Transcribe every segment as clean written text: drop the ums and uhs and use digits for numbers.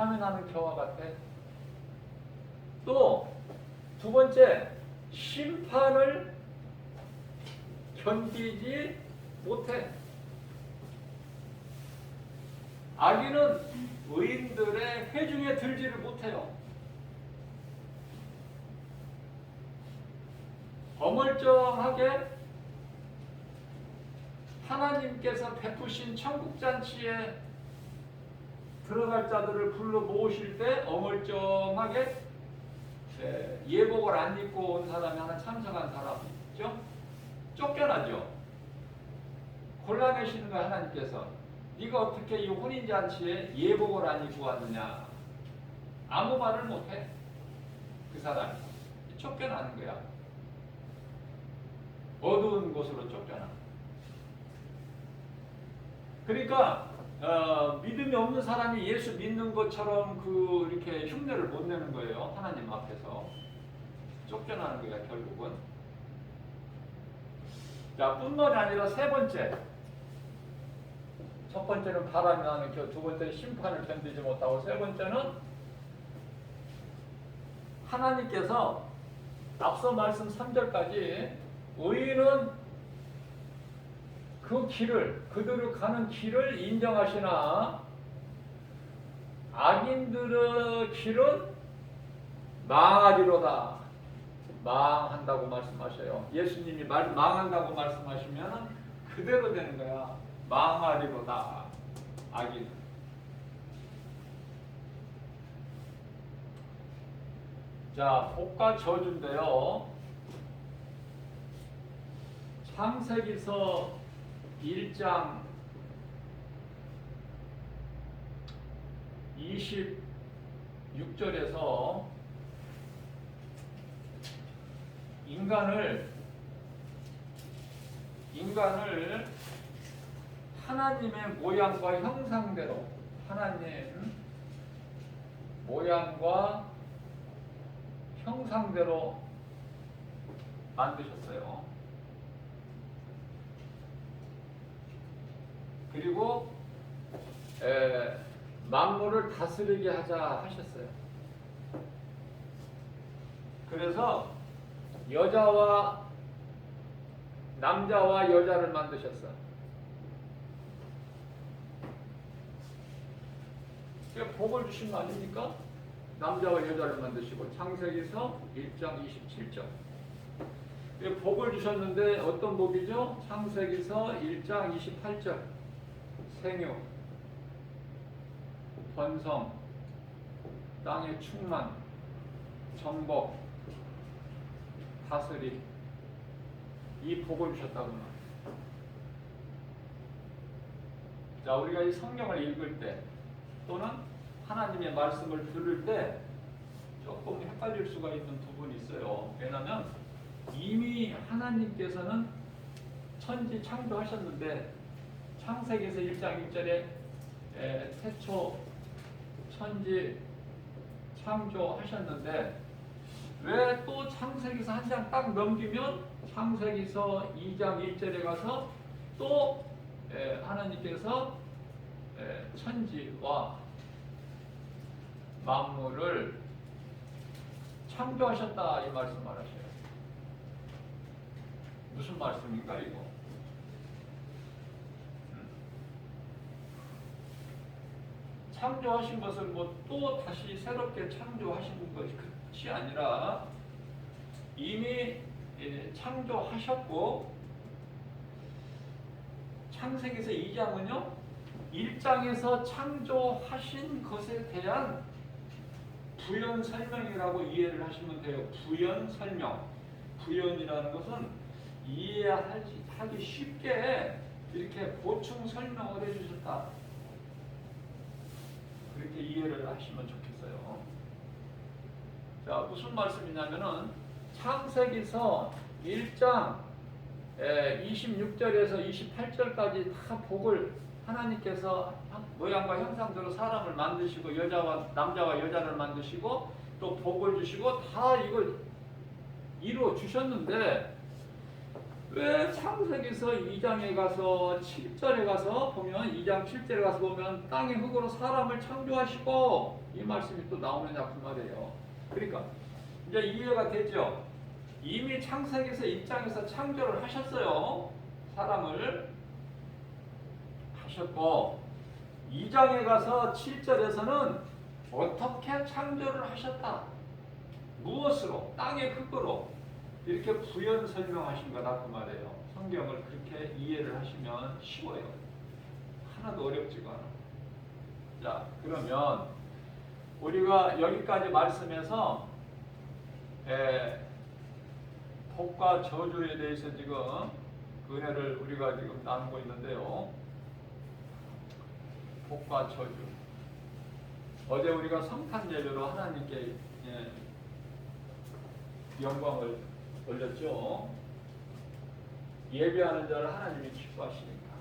바람이 나는 겨와 같아. 또 두 번째, 심판을 견디지 못해. 악인은 의인들의 회중에 들지를 못해요. 어물쩡하게 하나님께서 베푸신 천국잔치에 들어갈 자들을 불러 모으실 때 어물쩡하게 예복을 안 입고 온 사람이 하나 참석한 사람이 있죠? 쫓겨나죠. 골라내시는 거야, 하나님께서. 네가 어떻게 이 혼인잔치에 예복을 안 입고 왔느냐. 아무 말을 못해. 그 사람이. 쫓겨나는 거야. 어두운 곳으로 쫓겨나. 그러니까 믿음이 없는 사람이 예수 믿는 것처럼 이렇게 흉내를 못 내는 거예요. 하나님 앞에서. 쫓겨나는 거야, 결국은. 자, 뿐만이 아니라 세 번째. 첫 번째는 바람이 나는 겨, 두 번째는 심판을 견디지 못하고, 세 번째는 하나님께서 앞서 말씀 3절까지 의인은 그 길을, 그들을 가는 길을 인정하시나 악인들의 길은 망하리로다. 망한다고 말씀하셔요. 예수님이 망한다고 말씀하시면 그대로 되는 거야. 망하리로다. 악인. 자, 복과 저주인데요. 창세기서 1장 26절에서 인간을 하나님의 모양과 형상대로, 하나님 모양과 형상대로 만드셨어요. 그리고 만물을 다스리게 하자 하셨어요. 그래서 남자와 여자를 만드셨어. 복을 주신 거 아닙니까? 남자와 여자를 만드시고. 창세기서 1장 27절. 복을 주셨는데 어떤 복이죠? 창세기서 1장 28절. 생육, 번성, 땅의 충만, 정복, 다스림, 이 복을 주셨다고 말해요. 자, 우리가 이 성경을 읽을 때 또는 하나님의 말씀을 들을 때 조금 헷갈릴 수가 있는 부분이 있어요. 왜냐하면 이미 하나님께서는 천지 창조하셨는데 창세기에서 1장 1절에 태초 천지 창조하셨는데 왜 또 창세기서 한 장 딱 넘기면 창세기서 2장 1절에 가서 또 하나님께서 천지와 만물을 창조하셨다 이 말씀을 하셔요. 무슨 말씀인가 이거? 창조하신 것을 뭐 또 다시 새롭게 창조하시는 것이 아니라 이미 창조하셨고, 창세기서 2장은요 1장에서 창조하신 것에 대한 부연 설명이라고 이해를 하시면 돼요. 부연 설명. 부연이라는 것은 이해하기 쉽게 이렇게 보충 설명을 해주셨다. 그렇게 이해를 하시면 좋겠어요. 자, 무슨 말씀이냐면은 창세기서 1장 26절에서 28절까지 다 복을 하나님께서 모양과 형상대로 사람을 만드시고 남자와 여자를 만드시고 또 복을 주시고 다 이걸 이루어 주셨는데 왜 창세기서 2장에 가서 7절에 가서 보면 2장 7절에 가서 보면 땅의 흙으로 사람을 창조하시고 이 말씀이 또 나오느냐 그 말이에요. 그러니까 이제 이해가 되죠. 이미 창세기서 1장에서 창조를 하셨어요. 사람을 하셨고 2장에 가서 7절에서는 어떻게 창조를 하셨다. 무엇으로? 땅의 흙으로. 이렇게 부연 설명하신 거다 그 말이에요. 성경을 그렇게 이해를 하시면 쉬워요. 하나도 어렵지가 않아. 자, 그러면 우리가 여기까지 말씀해서 복과 저주에 대해서 지금 은혜를 우리가 지금 나누고 있는데요. 복과 저주. 어제 우리가 성탄 예배로 하나님께 영광을 올렸죠. 예배하는 자를 하나님이 기뻐하시니까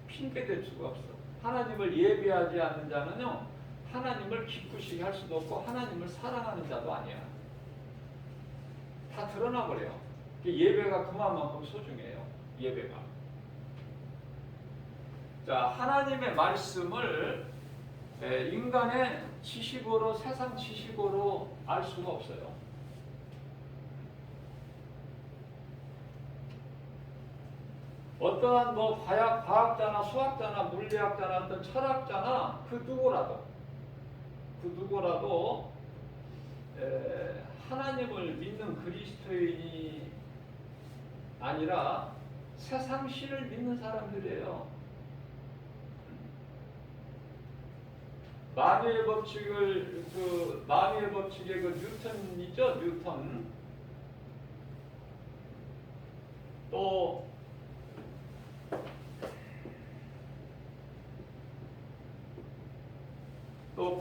핑계 댈 수가 없어. 하나님을 예배하지 않는 자는요, 하나님을 기쁘시게 할 수도 없고 하나님을 사랑하는 자도 아니야. 다 드러나 버려요. 예배가 그만큼 소중해요. 예배가. 자, 하나님의 말씀을 인간의 지식으로, 세상 지식으로 알 수가 없어요. 어떠한 과학자나 수학자나 물리학자나 어떤 철학자나 그 누구라도 하나님을 믿는 그리스도인이 아니라 세상 신을 믿는 사람들이에요. 만유의 법칙의 그 뉴턴이죠, 뉴턴. 또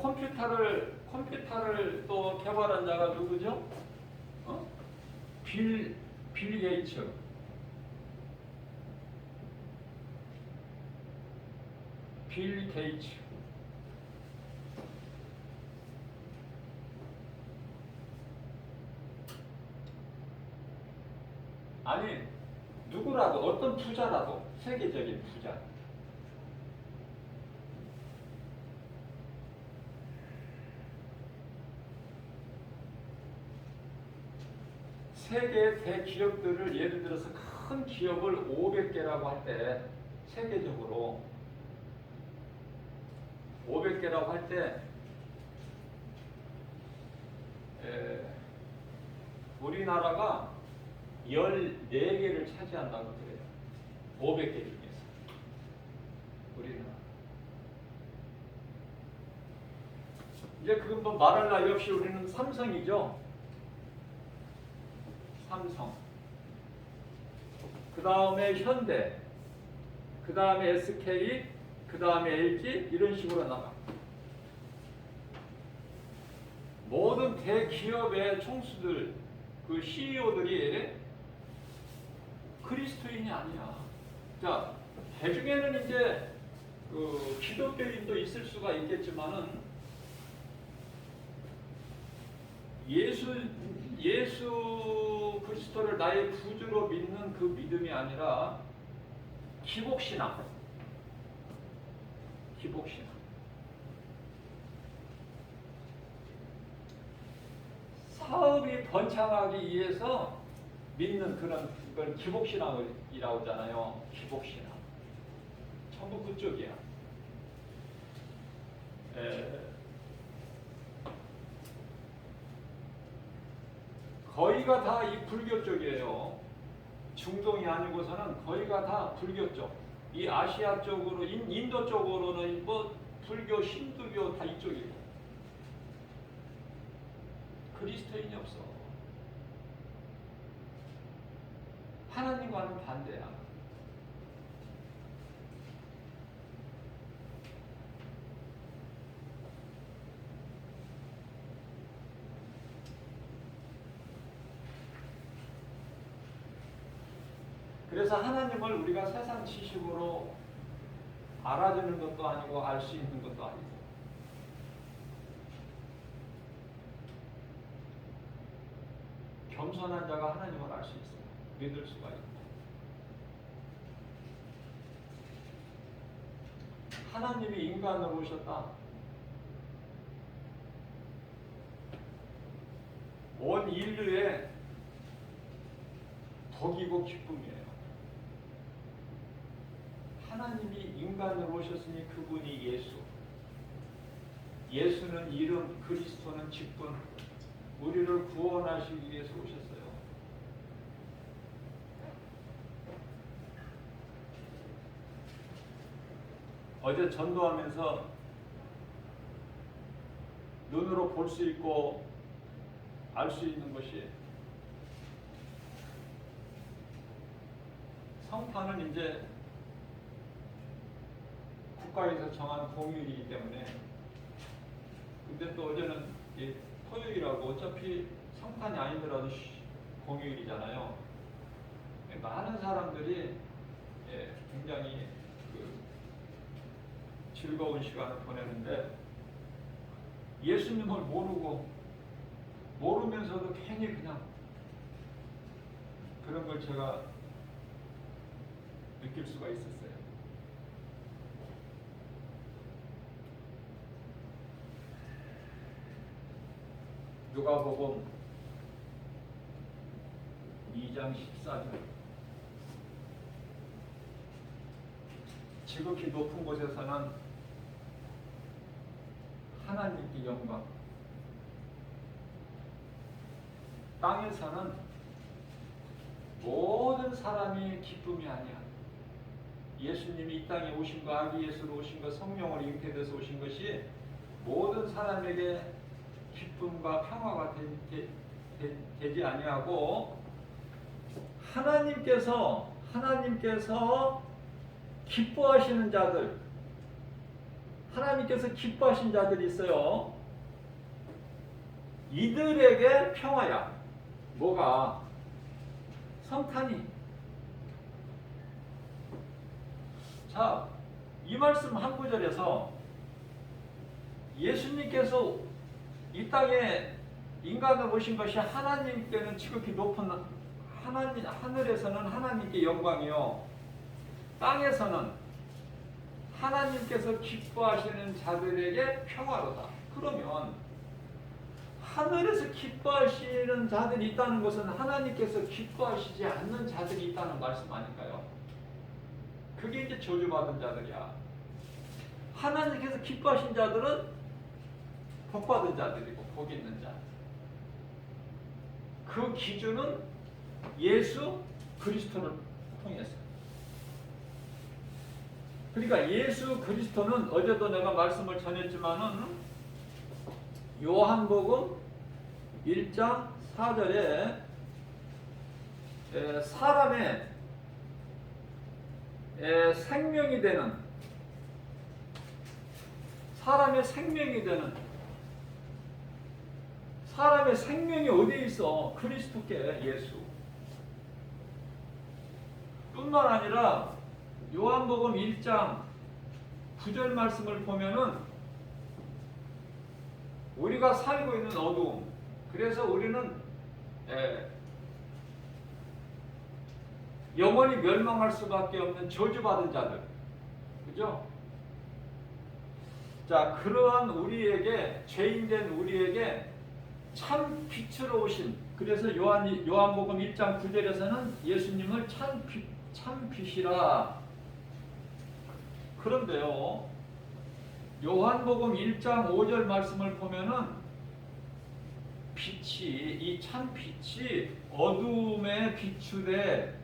컴퓨터를 또 개발한 자가 누구죠? 빌 게이츠. 빌 게이츠. 아니, 누구라도, 어떤 부자라도, 세계적인 부자. 세계 대기업들을 예를 들어서 큰 기업을 500개라고 할 때, 세계적으로 500개라고 할 때, 우리나라가 14개를 차지한다고 그래요. 500개 중에서. 우리나라. 이제 그건 뭐 말할 나위 없이 우리는 삼성이죠. 삼성. 그 다음에 현대. 그 다음에 SK. 그 다음에 LG. 이런 식으로 나가. 모든 대기업의 총수들, 그 CEO들이 그리스도인이 아니야. 자, 대중에는 이제 그 기독교인도 있을 수가 있겠지만은 예수 그리스도를 나의 구주로 믿는 그 믿음이 아니라 기복신앙. 사업이 번창하기 위해서 믿는 그런 걸 기복신앙이라고 하잖아요. 기복신앙. 전부 그쪽이야. 거의가 다 이 불교 쪽이에요. 중동이 아니고서는 거의가 다 불교 쪽. 이 아시아 쪽으로, 인도 쪽으로는 뭐 불교, 힌두교 다 이쪽이고. 그리스도인이 없어. 하나님과는 반대야. 그래서 하나님을 우리가 세상 지식으로 알아주는 것도 아니고 알 수 있는 것도 아니고, 겸손한 자가 하나님을 알 수 있어요. 믿을 수가 있고. 하나님이 인간으로 오셨다. 온 인류의 덕이고 기쁨이에요. 하나님이 인간으로 오셨으니 그분이 예수. 예수는 이름, 그리스도는 직분. 우리를 구원하시기 위해서 오셨어요. 어제 전도하면서 눈으로 볼 수 있고 알 수 있는 것이 성탄은 이제 국가에서 정한 공휴일이기 때문에, 근데 또 어제는 토요일하고 어차피 성탄이 아니더라도 공휴일이잖아요. 많은 사람들이 굉장히 즐거운 시간을 보내는데 예수님을 모르면서도 괜히 그냥 그런 걸 제가 느낄 수가 있었어요. 누가복음 2장 14절. 지극히 높은 곳에서는 하나님께 영광, 땅에서는 모든 사람이 기쁨이 아니야. 예수님이 이 땅에 오신 거, 아기 예수로 오신 거, 성령으로 잉태돼서 오신 것이 모든 사람에게 기쁨과 평화가 되지 아니하고, 하나님께서 기뻐하시는 자들, 하나님께서 기뻐하신 자들이 있어요. 이들에게 평화야. 뭐가? 성탄이. 자, 이 말씀 한 구절에서 예수님께서 이 땅에 인간으로 오신 것이 하나님께는 지극히 높은 하늘에서는 하나님께 영광이요, 땅에서는 하나님께서 기뻐하시는 자들에게 평화로다. 그러면 하늘에서 기뻐하시는 자들이 있다는 것은 하나님께서 기뻐하시지 않는 자들이 있다는 말씀 아닐까요? 그게 이제 저주받은 자들이야. 하나님께서 기뻐하신 자들은 복받은 자들이고 복 있는 자. 그 기준은 예수 그리스도를 통해서. 그러니까 예수 그리스도는 어제도 내가 말씀을 전했지만은 요한복음 1장 4절에 사람의 생명이 되는, 사람의 생명이 어디에 있어? 그리스도께, 예수. 뿐만 아니라 요한복음 1장 9절 말씀을 보면은 우리가 살고 있는 어두움, 그래서 우리는 영원히 멸망할 수밖에 없는 저주받은 자들, 그죠? 자, 그러한 우리에게, 죄인된 우리에게 참 빛으로 오신, 그래서 요한복음 1장 9절에서는 예수님을 참 빛이라. 그런데요, 요한복음 1장 5절 말씀을 보면은 이 참 빛이 어둠에 비추되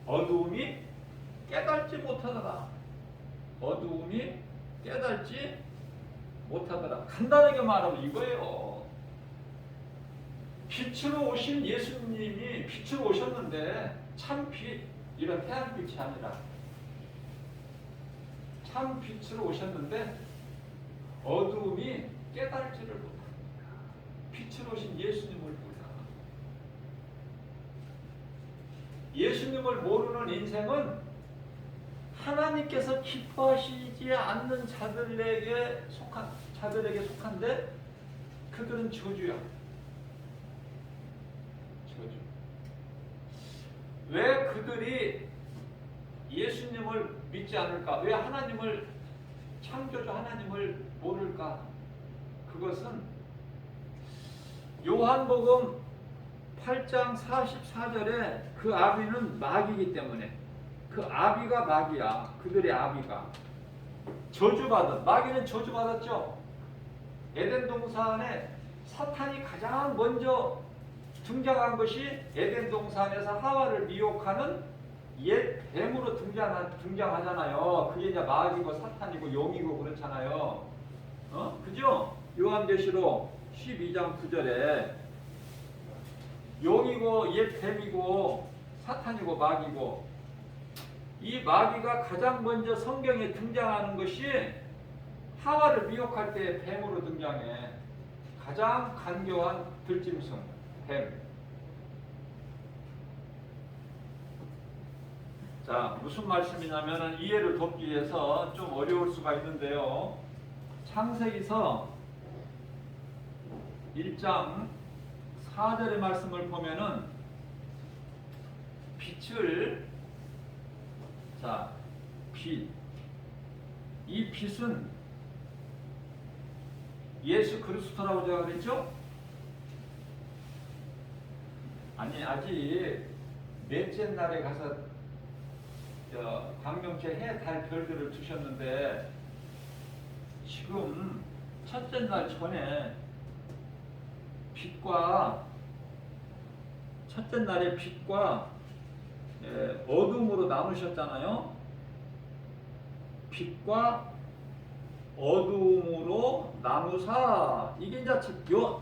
어두움이 깨달지 못하더라. 간단하게 말하면 이거예요. 빛으로 오신 예수님이 빛으로 오셨는데 참빛, 이런 태양빛이 아니라 참빛으로 오셨는데 어두움이 깨달지를 못합니다. 빛으로 오신 예수님을 몰라. 예수님을 모르는 인생은 하나님께서 기뻐하시지 않는 자들에게 속한데 그들은 저주야. 왜 그들이 예수님을 믿지 않을까? 왜 하나님을, 창조주 하나님을 모를까? 그것은 요한복음 8장 44절에 그 아비는 마귀이기 때문에, 그 아비가 마귀야. 그들의 아비가 저주받은, 마귀는 저주받았죠. 에덴 동산에 사탄이 가장 먼저 등장한 것이 에덴 동산에서 하와를 미혹하는 옛 뱀으로 등장하잖아요. 그게 이제 마귀고 사탄이고 용이고 그렇잖아요. 그죠? 요한계시록 12장 9절에 용이고 옛 뱀이고 사탄이고 마귀고, 이 마귀가 가장 먼저 성경에 등장하는 것이 하와를 미혹할 때 뱀으로 등장해. 가장 간교한 들짐승, 뱀. 자, 무슨 말씀이냐면 이해를 돕기 위해서 좀 어려울 수가 있는데요. 창세기서 1장 4절의 말씀을 보면은 빛을, 자, 빛. 이 빛은 예수 그리스도라고 제가 그랬죠? 아니, 아직 넷째 날에 가서 광명체 해, 달, 별들을 두셨는데 지금 첫째 날 전에 빛과, 첫째 날의 빛과 어둠으로 나누셨잖아요. 빛과 어둠으로 나누사, 이게 이제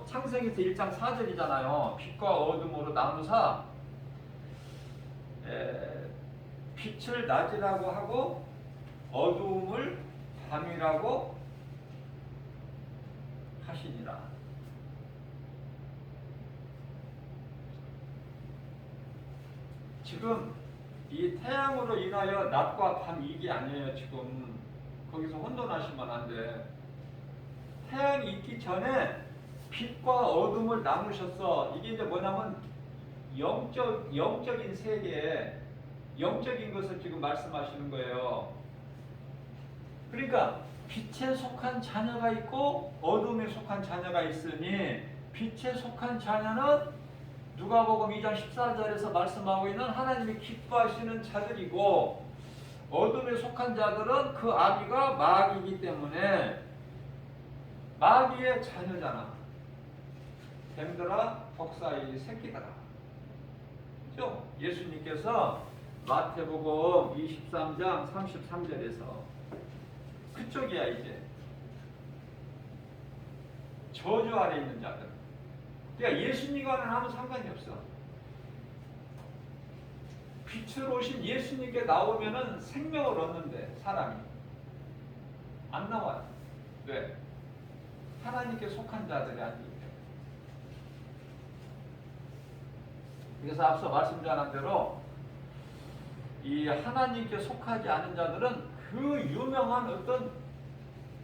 창세기에서 1장 4절이잖아요. 빛과 어둠으로 나누사, 빛을 낮이라고 하고 어둠을 밤이라고 하시니라. 지금 이 태양으로 인하여 낮과 밤 이게 아니에요. 지금 거기서 혼돈하시면 안 돼. 태양이 있기 전에 빛과 어둠을 나누셨어. 이게 이제 뭐냐면 영적인 세계, 영적인 것을 지금 말씀하시는 거예요. 그러니까 빛에 속한 자녀가 있고 어둠에 속한 자녀가 있으니, 빛에 속한 자녀는 누가복음 2장 14절에서 말씀하고 있는 하나님이 기뻐하시는 자들이고, 어둠에 속한 자들은 그 아비가 마귀이기 때문에 마귀의 자녀잖아. 뱀들아 독사의 새끼들아. 그죠? 예수님께서 마태복음 23장 33절에서 그쪽이야. 이제 저주 아래 있는 자들. 그러니까 예수님과는 아무 상관이 없어. 빛으로 오신 예수님께 나오면은 생명을 얻는데 사람이 안 나와요. 왜? 하나님께 속한 자들이 아니기 때문에. 그래서 앞서 말씀드린 대로 이 하나님께 속하지 않은 자들은 그 유명한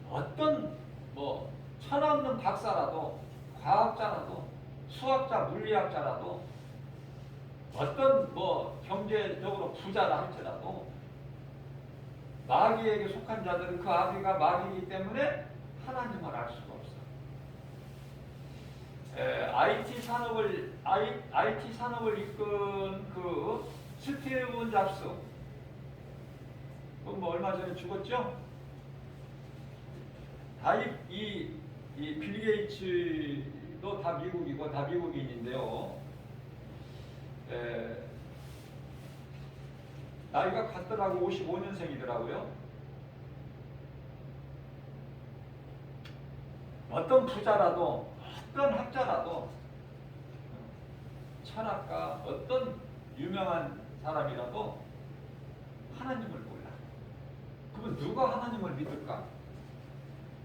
어떤 뭐 천없는 박사라도, 과학자라도, 수학자, 물리학자라도, 어떤 뭐 경제적으로 부자라 할지라도 마귀에게 속한 자들은 그 아비가 마귀이기 때문에 하나님을 알 수가 없어. IT 산업을 이끈 그 스티븐 잡스, 뭐 얼마 전에 죽었죠? 이 빌 게이츠도 다 미국이고 다 미국인인데요. 나이가 같더라고. 55년생이더라고요. 어떤 부자라도, 어떤 학자라도, 철학가, 어떤 유명한 사람이라도 하나님을 몰라. 그러면 누가 하나님을 믿을까?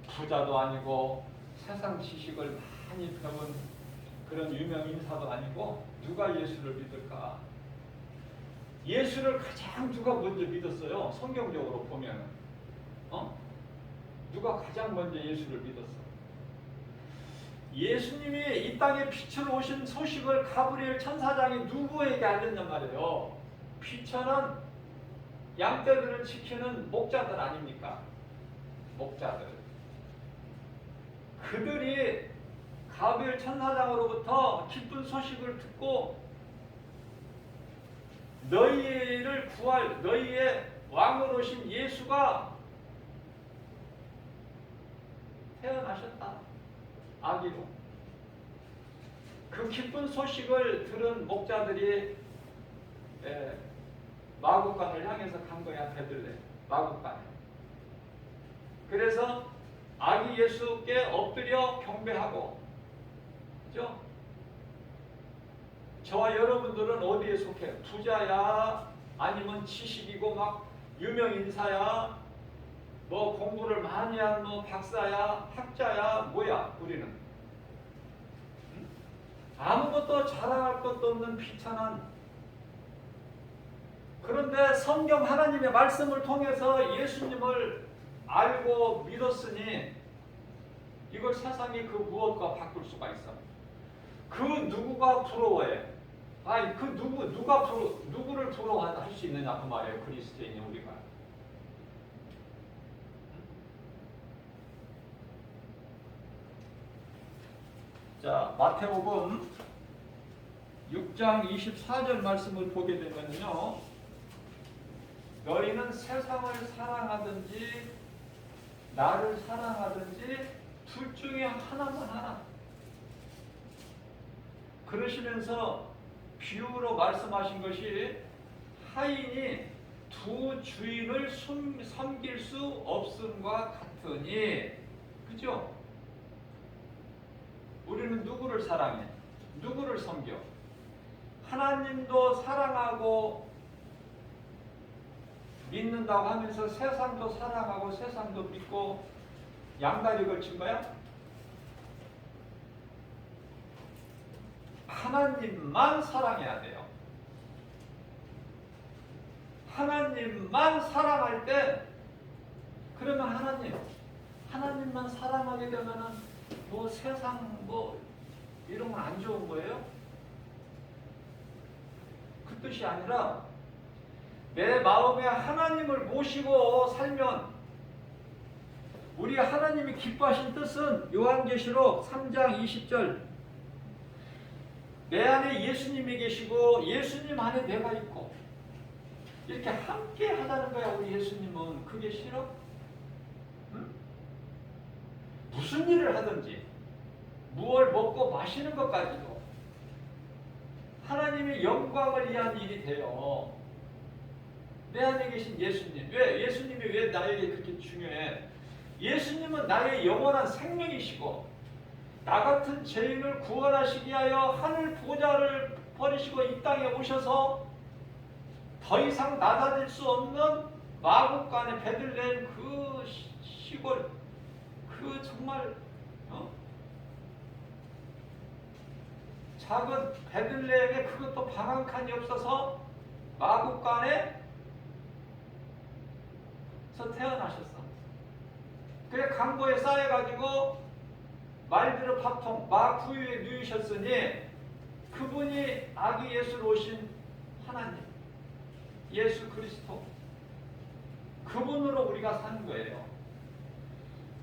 부자도 아니고 세상 지식을 많이 배운 그런 유명 인사도 아니고 누가 예수를 믿을까? 예수를 가장 누가 먼저 믿었어요? 성경적으로 보면 누가 가장 먼저 예수를 믿었어? 예수님이 이 땅에 빛으로 오신 소식을 가브리엘 천사장이 누구에게 알렸냔 말이에요? 귀천은 양떼들을 지키는 목자들 아닙니까? 목자들. 그들이 가브리엘 천사장으로부터 기쁜 소식을 듣고 너희를 구할 너희의 왕으로 오신 예수가 태어나셨다. 아기로. 그 기쁜 소식을 들은 목자들이 마국간을 향해서 간 거야. 베들레헴 마국간에. 그래서 아기 예수께 엎드려 경배하고, 그죠? 저와 여러분들은 어디에 속해요? 부자야? 아니면 지식이고 막 유명 인사야? 뭐 공부를 많이 한 뭐 박사야? 학자야? 뭐야? 우리는 응? 아무것도 자랑할 것도 없는 비천한. 그런데 성경 하나님의 말씀을 통해서 예수님을 알고 믿었으니 이걸 세상이 그 무엇과 바꿀 수가 있어. 그 누구가 부러워해? 아니 그 누구를 부러워할 수 있느냐 그 말이에요. 그리스도인이 우리가. 자, 마태복음 6장 24절 말씀을 보게 되면요, 너희는 세상을 사랑하든지 나를 사랑하든지 둘 중에 하나만 하라. 그러시면서 비유로 말씀하신 것이 하인이 두 주인을 섬길 수 없음과 같으니, 그죠? 우리는 누구를 사랑해? 누구를 섬겨? 하나님도 사랑하고 믿는다고 하면서 세상도 사랑하고 세상도 믿고 양다리 걸친 거야? 하나님만 사랑해야 돼요. 하나님만 사랑할 때, 그러면 하나님만 사랑하게 되면은 뭐 세상 뭐 이런 건 안 좋은 거예요? 그 뜻이 아니라 내 마음에 하나님을 모시고 살면, 우리 하나님이 기뻐하신 뜻은 요한계시록 3장 20절, 내 안에 예수님이 계시고 예수님 안에 내가 있고 이렇게 함께 하자는 거야. 우리 예수님은. 그게 싫어? 응? 무슨 일을 하든지 무엇을 먹고 마시는 것까지도 하나님의 영광을 위한 일이 돼요. 내 안에 계신 예수님. 왜? 예수님이 왜 나에게 그렇게 중요해? 예수님은 나의 영원한 생명이시고 나 같은 죄인을 구원하시기 위하여 하늘 보좌를 버리시고 이 땅에 오셔서 더 이상 낮아질 수 없는 마국간의 베들레헴 그 시골, 그 정말 작은 베들레헴에 그것도 방 한 칸이 없어서 마국간에서 태어나셨어. 그래 강보에 쌓여가지고 말들을 밥통 마구유에 누이셨으니 그분이 아기 예수를 오신 하나님, 예수 그리스도, 그분으로 우리가 사는 거예요.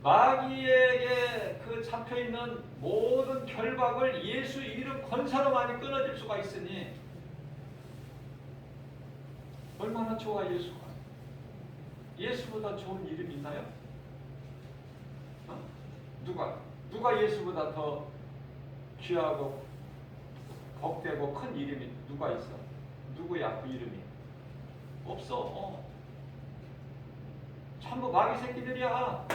마귀에게 그 잡혀있는 모든 결박을 예수 이름 권사로만이 끊어질 수가 있으니 얼마나 좋아 예수가. 예수보다 좋은 이름 있나요? 누가 예수보다 더 귀하고 복되고 큰 이름이 누가 있어? 누구야 그 이름이? 없어. 전부 마귀 새끼들이야.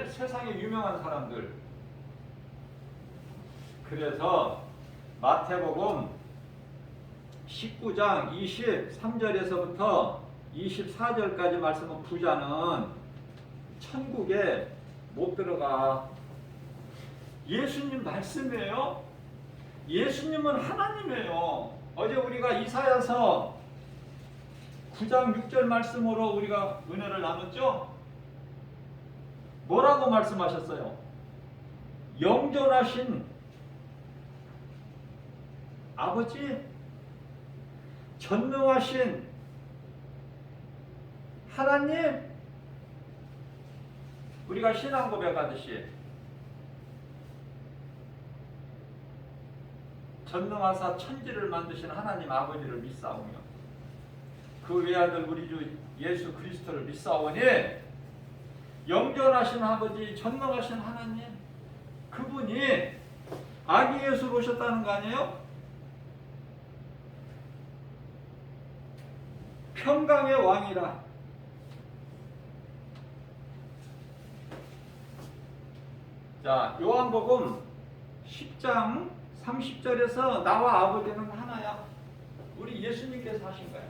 세상에 유명한 사람들. 그래서 마태복음 19장 23절에서부터 24절까지 말씀은 부자는 천국에 못 들어가. 예수님 말씀이에요. 예수님은 하나님이에요. 어제 우리가 이사야서 9장 6절 말씀으로 우리가 은혜를 나눴죠? 뭐라고 말씀하셨어요? 영존하신 아버지, 전능하신 하나님, 우리가 신앙 고백하듯이 전능하사 천지를 만드신 하나님 아버지를 믿사오며 그 외아들 우리 주 예수 그리스도를 믿사오니 영존하신 아버지, 전능하신 하나님, 그분이 아기 예수로 오셨다는 거 아니에요? 평강의 왕이라. 자, 요한복음 10장 30절에서 나와 아버지는 하나야. 우리 예수님께서 하신 거야.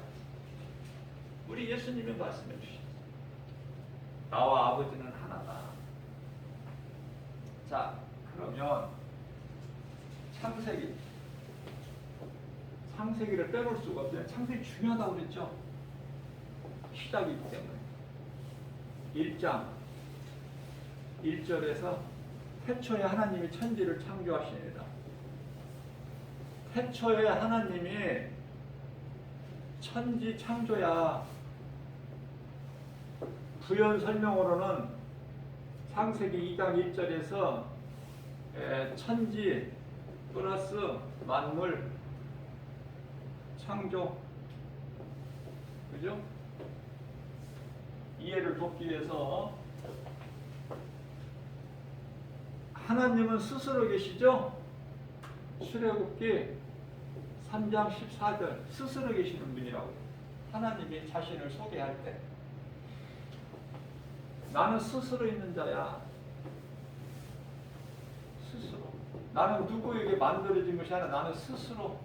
우리 예수님이 말씀해 주셨어. 나와 아버지는 하나다. 자, 그러면 창세기를 빼놓을 수가 없어요. 창세기 중요하다고 그랬죠. 시작이기 때문에. 1장 1절에서 태초에 하나님이 천지를 창조하시니라. 태초에 하나님이 천지 창조야. 부연 설명으로는 창세기 2장 1절에서 천지 플러스 만물 창조, 그죠? 이해를 돕기 위해서 하나님은 스스로 계시죠? 출애굽기 3장 14절 스스로 계시는 분이라고. 하나님이 자신을 소개할 때 나는 스스로 있는 자야. 스스로. 나는 누구에게 만들어진 것이 아니라 나는 스스로.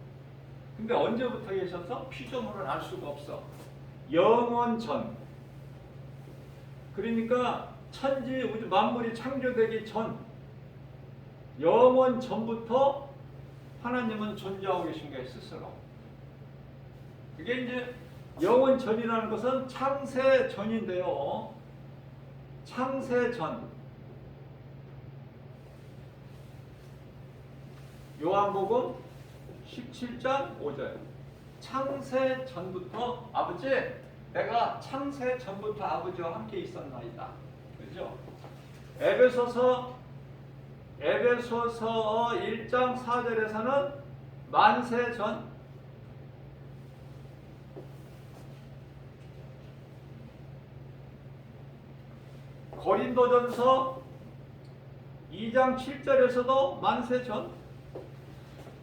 근데 언제부터 계셔서? 피조물은 알 수가 없어. 영원 전. 그러니까 천지 우주 만물이 창조되기 전, 영원 전부터 하나님은 존재하고 계신 거예요, 스스로. 그게 이제 영원 전이라는 것은 창세 전인데요. 창세 전. 요한복음 17장 5절. 창세 전부터 아버지, 내가 창세 전부터 아버지와 함께 있었나이다. 그죠? 에베소서 1장 4절에서는 만세 전. 고린도전서 2장 7절에서도 만세 전.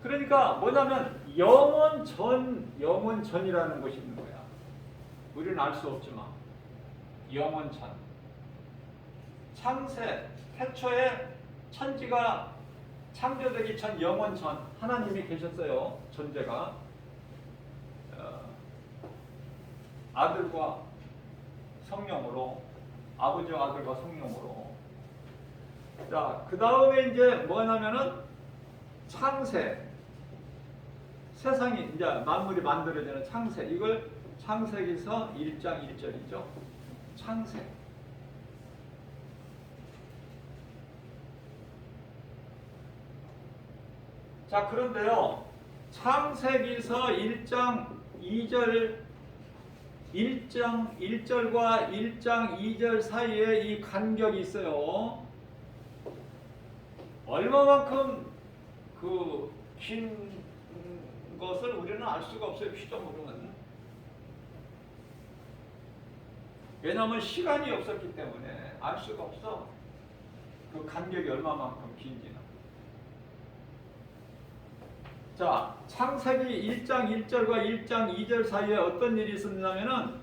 그러니까 뭐냐면 영원 전이라는 것이 있는 거야. 우리는 알 수 없지만 영원 전. 창세 태초에 천지가 창조되기 전 영원 전 하나님이 계셨어요. 존재가 아들과 성령으로, 아버지와 아들과 성령으로. 자, 그 다음에 이제 뭐냐면은 창세, 세상이 이제 만물이 만들어지는 창세, 이걸 창세기서 1장 1절이죠. 창세. 자, 그런데요, 창세기서 1장 1절과 1장 2절 사이에 이 간격이 있어요. 얼마만큼 긴 것을 우리는 알 수가 없어요, 피조물은. 왜냐하면 시간이 없었기 때문에 알 수가 없어. 그 간격이 얼마만큼 긴지는. 자, 창세기 1장 1절과 1장 2절 사이에 어떤 일이 있었냐면은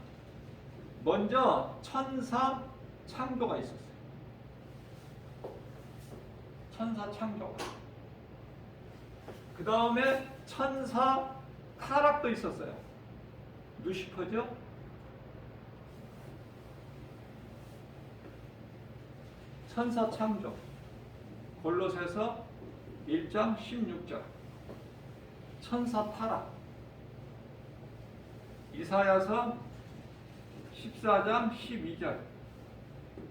먼저 천사 창조가 있었어요. 천사 창조가. 그 다음에 천사 타락도 있었어요. 루시퍼죠? 천사 창조. 골로새서 1장 16절. 천사 타락. 이사야서 14장 12절.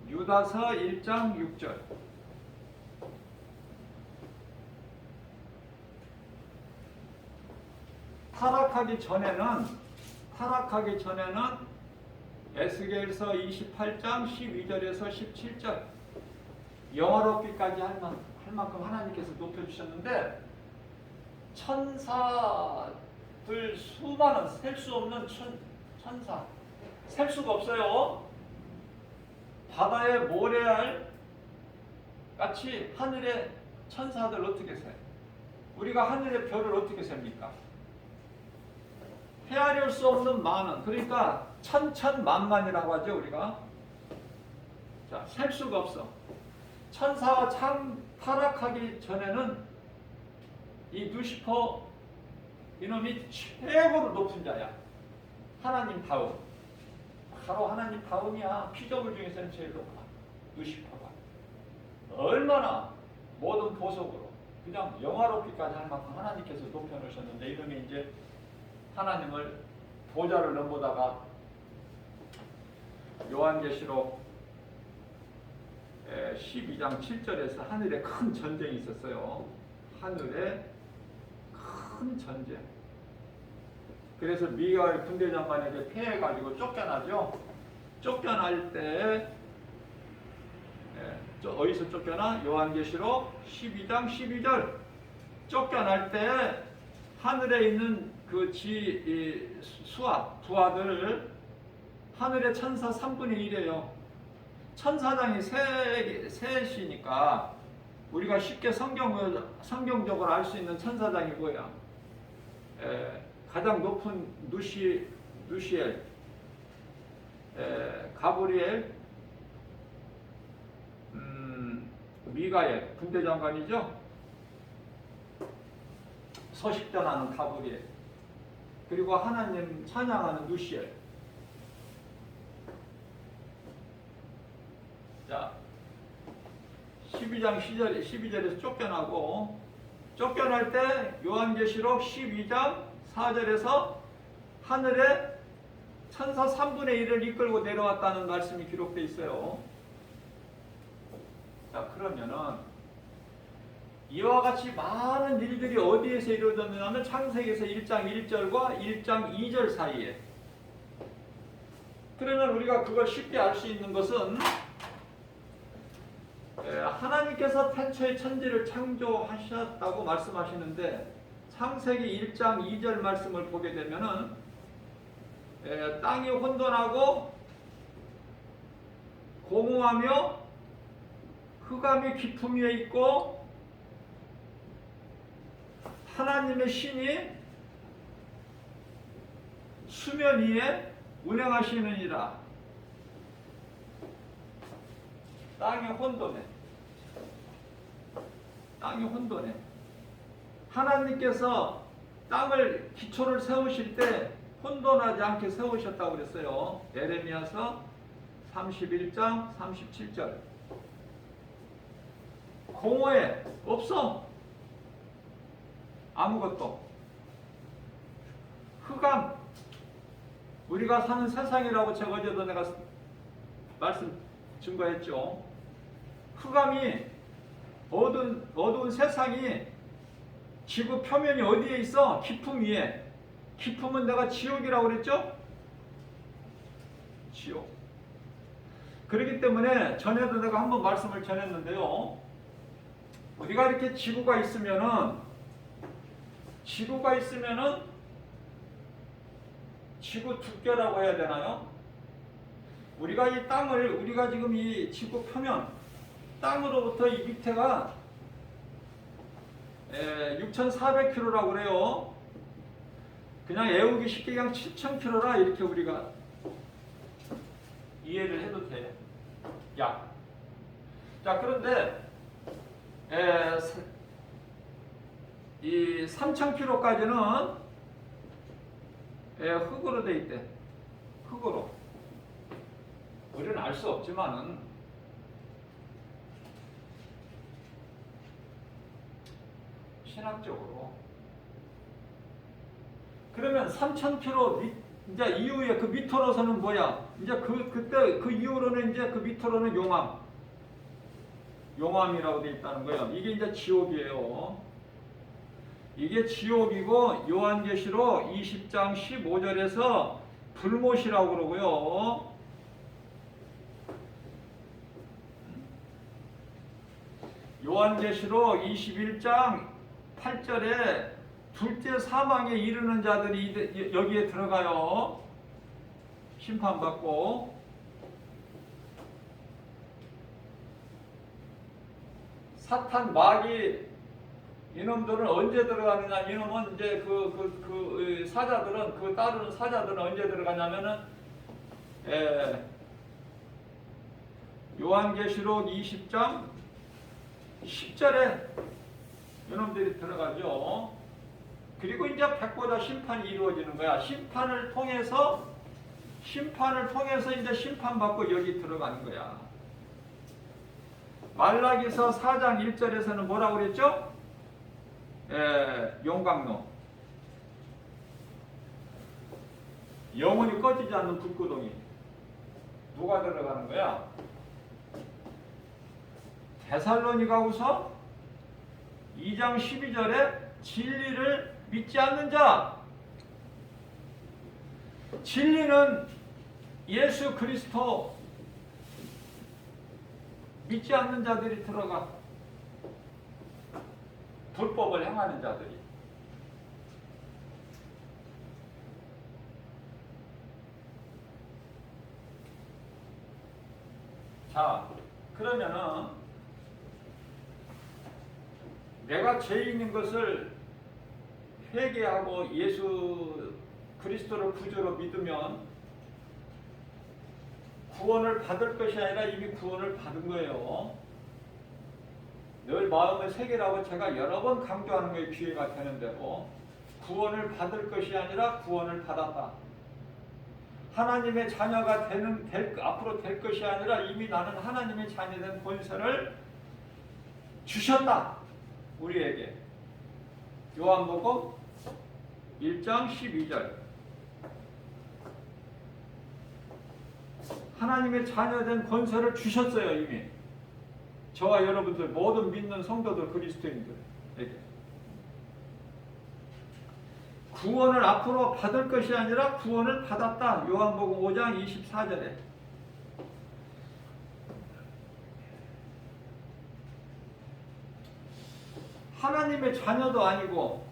유다서 1장 6절. 타락하기 전에는 타락하기 전에는 에스겔서 28장 12절에서 17절 영화롭기까지 할 만큼 하나님께서 높여주셨는데 천사들 수많은 셀 수 없는 천사 셀 수가 없어요. 바다의 모래알 같이 하늘의 천사들 어떻게 세? 우리가 하늘의 별을 어떻게 셉니까? 헤아릴 수 없는 많은, 그러니까 천천만만이라고 하죠 우리가. 자, 셀 수가 없어. 천사가 참 타락하기 전에는 이 루시퍼 이놈이 최고로 높은 자야. 하나님 다음. 바로 하나님 다음이야. 피조물 중에서는 제일 높아. 루시퍼가. 얼마나 모든 보석으로 그냥 영화롭기까지 할 만큼 하나님께서 높여놓으셨는데 이놈이 이제 하나님을 보좌를 넘보다가 요한계시록 12장 7절에서 하늘에 큰 전쟁이 있었어요. 하늘에 큰 전쟁. 그래서 미가엘 군대장관에게 패해가지고 쫓겨나죠. 쫓겨날 때 어디서 쫓겨나? 요한계시록 12장 12절. 쫓겨날 때 하늘에 있는 그 부하들 하늘의 천사 3분의 1이에요. 천사장이 셋이니까 우리가 쉽게 성경적으로 알 수 있는 천사장이 뭐야? 가장 높은 누시엘, 가브리엘, 미가엘 군대장관이죠. 소식 전하는 가브리엘, 그리고 하나님 찬양하는 누시엘. 자, 12장 12절에서 쫓겨나고, 쫓겨날 때 요한계시록 12장 4절에서 하늘에 천사 3분의 1을 이끌고 내려왔다는 말씀이 기록되어 있어요. 자, 그러면은 이와 같이 많은 일들이 어디에서 이루어졌느냐면 창세기에서 1장 1절과 1장 2절 사이에. 그러면 우리가 그걸 쉽게 알 수 있는 것은 하나님께서 태초에 천지를 창조하셨다고 말씀하시는데 창세기 1장 2절 말씀을 보게 되면은 땅이 혼돈하고 공허하며 흑암이 깊음 위에 있고 하나님의 신이 수면 위에 운행하시느니라. 땅이 혼돈해. 땅이 혼돈해. 하나님께서 땅을 기초를 세우실 때 혼돈하지 않게 세우셨다고 그랬어요. 에레미야서 31장 37절. 공허해. 없어. 아무것도. 흑암. 우리가 사는 세상이라고 제가 어제도 내가 말씀 증거했죠. 흑암이 어두운 세상이 지구 표면이 어디에 있어? 깊음 위에. 깊음은 내가 지옥이라고 그랬죠? 지옥. 그렇기 때문에 전에도 내가 한번 말씀을 전했는데요. 우리가 이렇게 지구가 있으면은 지구 두께라고 해야 되나요? 우리가 이 땅을, 우리가 지금 이 지구 표면, 땅으로부터 이 밑에가 6,400km라고 그래요. 그냥 애우기 쉽게 그냥 7,000km라 이렇게 우리가 이해를 해도 돼. 야. 자, 그런데 이 3,000km까지는 흙으로 돼 있대. 흙으로. 우리는 알 수 없지만은 신학적으로. 그러면 3,000km 이제 이후에 그 밑으로서는 뭐야? 이제 그때 그 이후로는 이제 그 밑으로는 용암이라고 돼 있다는 거예요. 이게 이제 지옥이에요. 이게 지옥이고 요한계시록 20장 15절에서 불못이라고 그러고요. 요한계시록 21장 8절에 둘째 사망에 이르는 자들이 여기에 들어가요. 심판받고. 사탄 마귀 이놈들은 언제 들어가느냐? 이놈은 이제 사자들은 그 따르는 사자들은 언제 들어가냐면은 요한계시록 20장 10절에 이놈들이 들어가죠. 그리고 이제 백보자 심판이 이루어지는 거야. 심판을 통해서 이제 심판받고 여기 들어가는 거야. 말라기서 4장 1절에서는 뭐라고 그랬죠? 용광로, 영원히 꺼지지 않는 불구덩이. 누가 들어가는 거야? 데살로니가후서 2장 12절에 진리를 믿지 않는 자. 진리는 예수 그리스도 믿지 않는 자들이 들어가. 불법을 행하는 자들이. 자, 그러면은 내가 죄인인 것을 회개하고 예수 그리스도를 구주로 믿으면 구원을 받을 것이 아니라 이미 구원을 받은 거예요. 늘 마음의 세계라고 제가 여러 번 강조하는 게 기회가 되는 대로 구원을 받을 것이 아니라 구원을 받았다. 하나님의 자녀가 앞으로 될 것이 아니라 이미 나는 하나님의 자녀된 권세를 주셨다. 우리에게. 요한복음 1장 12절. 하나님의 자녀된 권세를 주셨어요. 이미. 저와 여러분들 모든 믿는 성도들 그리스도인들에게. 구원을 앞으로 받을 것이 아니라 구원을 받았다. 요한복음 5장 24절에. 하나님의 자녀도 아니고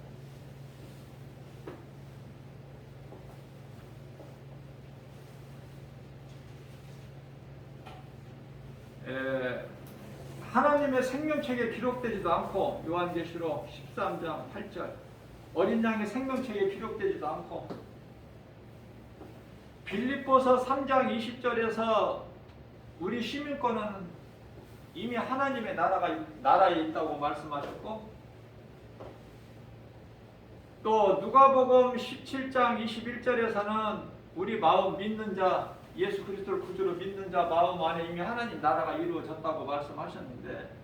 하나님의 생명책에 기록되지도 않고 요한계시록 13장 8절 어린 양의 생명책에 기록되지도 않고 빌립보서 3장 20절에서 우리 시민권은 이미 하나님의 나라에 있다고 말씀하셨고 또 누가복음 17장 21절에서는 우리 마음 믿는 자 예수 그리스도를 구주로 믿는 자 마음 안에 이미 하나님 나라가 이루어졌다고 말씀하셨는데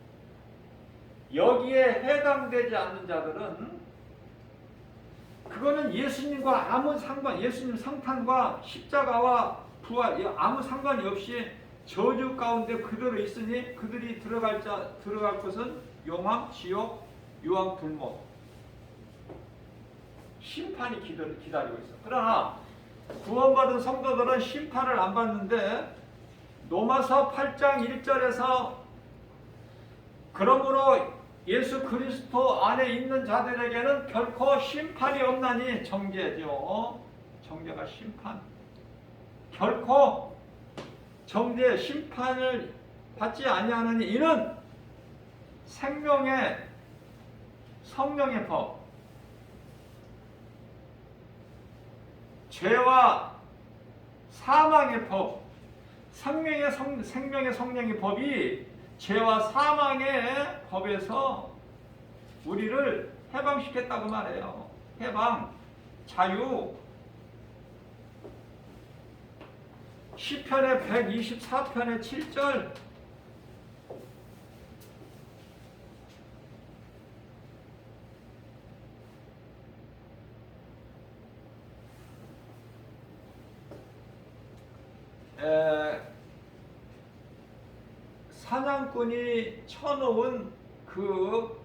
여기에 해당되지 않는 자들은 그거는 예수님과 아무 예수님 성탄과 십자가와 부활 아무 상관이 없이 저주 가운데 그대로 있으니 그들이 들어갈 것은 용암, 지옥, 유황, 불못 심판이 기다리고 있어. 그러나 구원받은 성도들은 심판을 안 받는데 로마서 8장 1절에서 그러므로 예수 그리스도 안에 있는 자들에게는 결코 심판이 없나니 정죄죠. 정죄가 심판. 결코 정죄 심판을 받지 아니하느니 이는 생명의 성령의 법 죄와 사망의 법 생명의 성령의 법이 죄와 사망의 법에서 우리를 해방시켰다고 말해요. 해방, 자유. 시편의 124편의 7절 사냥꾼이 쳐놓은 그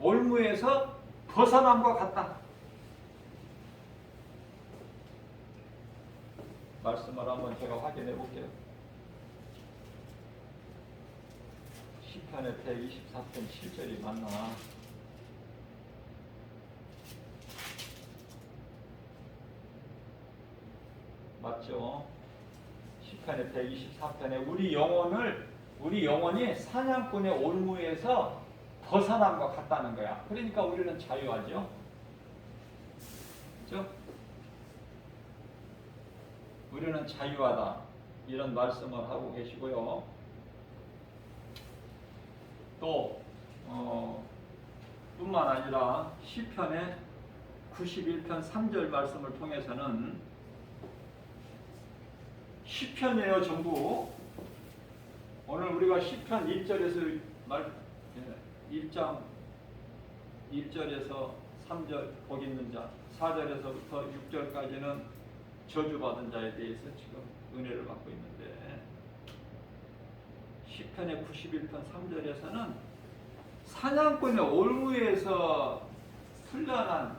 올무에서 벗어남과 같다. 말씀을 한번 제가 확인해 볼게요. 시편의 124편 7절이 맞나? 맞죠? 시편의 124편에 우리 영혼이 사냥꾼의 올무에서 벗어난 것 같다는 거야. 그러니까 우리는 자유하죠. 그렇죠? 우리는 자유하다. 이런 말씀을 하고 계시고요. 또 뿐만 아니라 시편의 91편 3절 말씀을 통해서는 시편이에요, 전부. 오늘 우리가 시편 1절에서 1장 1절에서 3절 복 있는 자, 4절에서부터 6절까지는 저주받은 자에 대해서 지금 은혜를 받고 있는데, 시편의 91편 3절에서는 사냥꾼의 올무에서 풀려난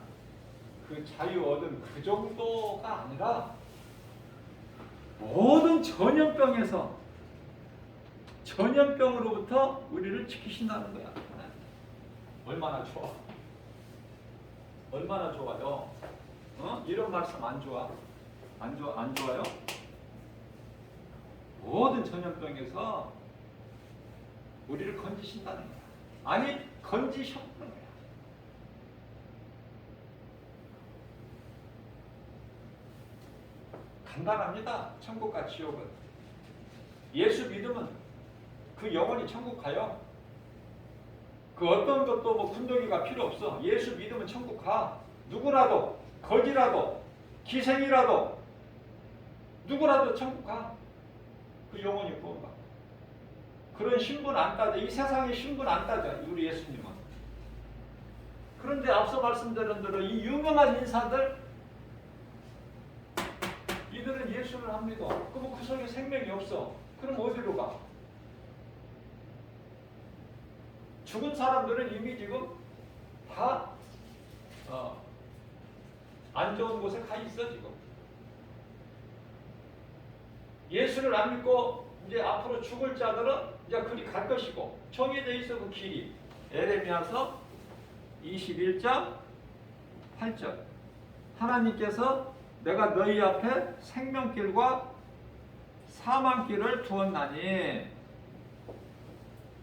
그 자유 얻은 그 정도가 아니라 모든 전염병으로부터 우리를 지키신다는 거야. 얼마나 좋아? 얼마나 좋아요? 이런 말씀 안 좋아? 안 좋아요? 모든 전염병에서 우리를 건지신다는 거야. 아니, 건지셨다는 거야. 간단합니다. 천국과 지옥은. 예수 믿으면 그 영혼이 천국 가요. 그 어떤 것도 뭐 군더기가 필요 없어. 예수 믿으면 천국 가. 누구라도, 거지라도, 기생이라도, 누구라도 천국 가. 그 영혼이 구원받아. 그런 신분 안 따져. 이 세상의 신분 안 따져. 우리 예수님은. 그런데 앞서 말씀드린 대로 이 유명한 인사들, 이들은 예수를 합니다. 그럼 그 속에 생명이 없어. 그럼 어디로 가? 죽은 사람들은 이미 지금 다 안 좋은 곳에 가 있어 지금. 예수를 안 믿고 이제 앞으로 죽을 자들은 이제 그리 갈 것이고, 정해져 있어 그 길이. 에레미야서 21장 8절. 하나님께서 내가 너희 앞에 생명길과 사망길을 두었나니.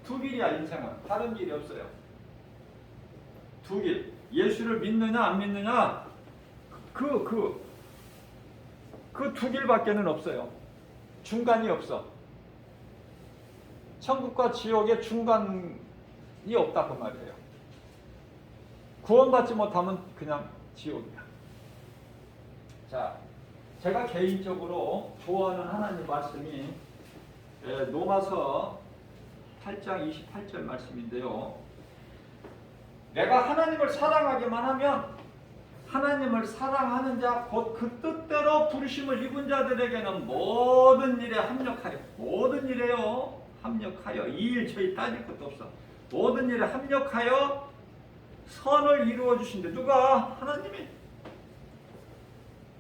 두 길이야, 인생은. 다른 길이 없어요. 두 길. 예수를 믿느냐 안 믿느냐, 그 두 길밖에는 없어요. 중간이 없어. 천국과 지옥의 중간이 없다 그 말이에요. 구원받지 못하면 그냥 지옥이야. 자, 제가 개인적으로 좋아하는 하나님 말씀이 로마서 8장 28절 말씀인데요. 내가 하나님을 사랑하기만 하면 하나님을 사랑하는 자 곧 그 뜻대로 부르심을 입은 자들에게는 모든 일에 합력하여, 모든 일에요 합력하여, 이 일 저희 따질 것도 없어. 모든 일에 합력하여 선을 이루어 주신대. 누가? 하나님이.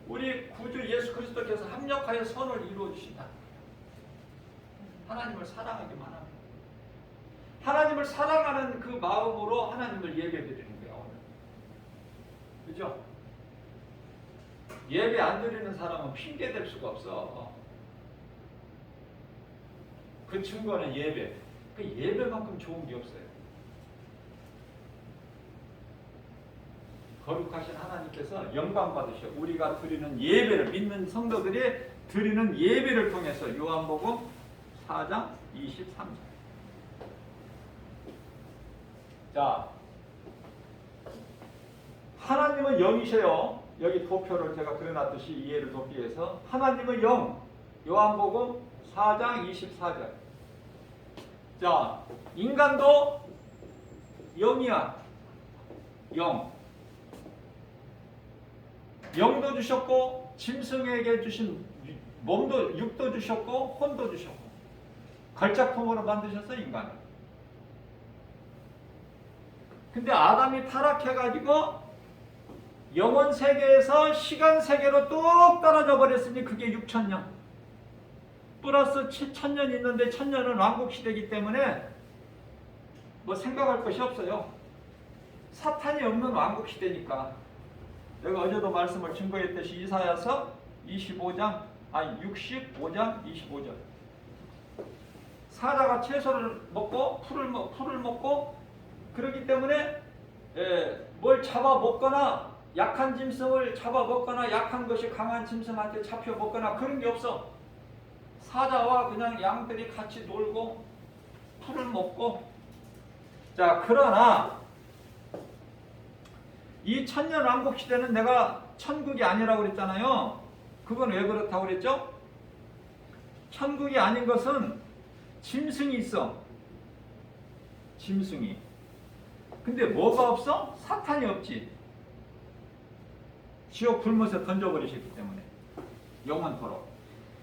우리 구주 예수 그리스도께서 합력하여 선을 이루어 주신다. 하나님을 사랑하기만 하면. 하나님을 사랑하는 그 마음으로 하나님을 예배드리는 거야 오늘. 그죠? 예배 안 드리는 사람은 핑계 댈 수가 없어. 그 증거는 예배. 그 예배만큼 좋은 게 없어요. 거룩하신 하나님께서 영광 받으셔. 우리가 드리는 예배를, 믿는 성도들이 드리는 예배를 통해서. 요한복음 4장 23절. 자, 하나님은 영이세요. 여기 도표를 제가 그려놨듯이 이해를 돕기 위해서. 하나님은 영. 요한복음 4장 24절. 자, 인간도 영이야. 영. 영도 주셨고, 짐승에게 주신 몸도, 육도 주셨고, 혼도 주셨고, 걸작품으로 만드셨어 인간을. 근데 아담이 타락해가지고 영혼 세계에서 시간 세계로 뚝 떨어져 버렸으니 그게 6,000년. 플러스 1,000년 있는데 1,000년은 왕국시대이기 때문에 뭐 생각할 것이 없어요. 사탄이 없는 왕국시대니까. 내가 어제도 말씀을 증거했듯이 이사야서 65장 25절. 사자가 채소를 먹고 풀을 먹고 그렇기 때문에 뭘 잡아 먹거나 약한 짐승을 잡아 먹거나 약한 것이 강한 짐승한테 잡혀 먹거나 그런 게 없어. 사자와 그냥 양들이 같이 놀고 풀을 먹고. 자, 그러나 이 천년 왕국 시대는 내가 천국이 아니라고 그랬잖아요. 그건 왜 그렇다고 그랬죠? 천국이 아닌 것은 짐승이 있어. 짐승이. 근데 뭐가 없어? 사탄이 없지. 지옥 불못에 던져버리셨기 때문에 영원토록.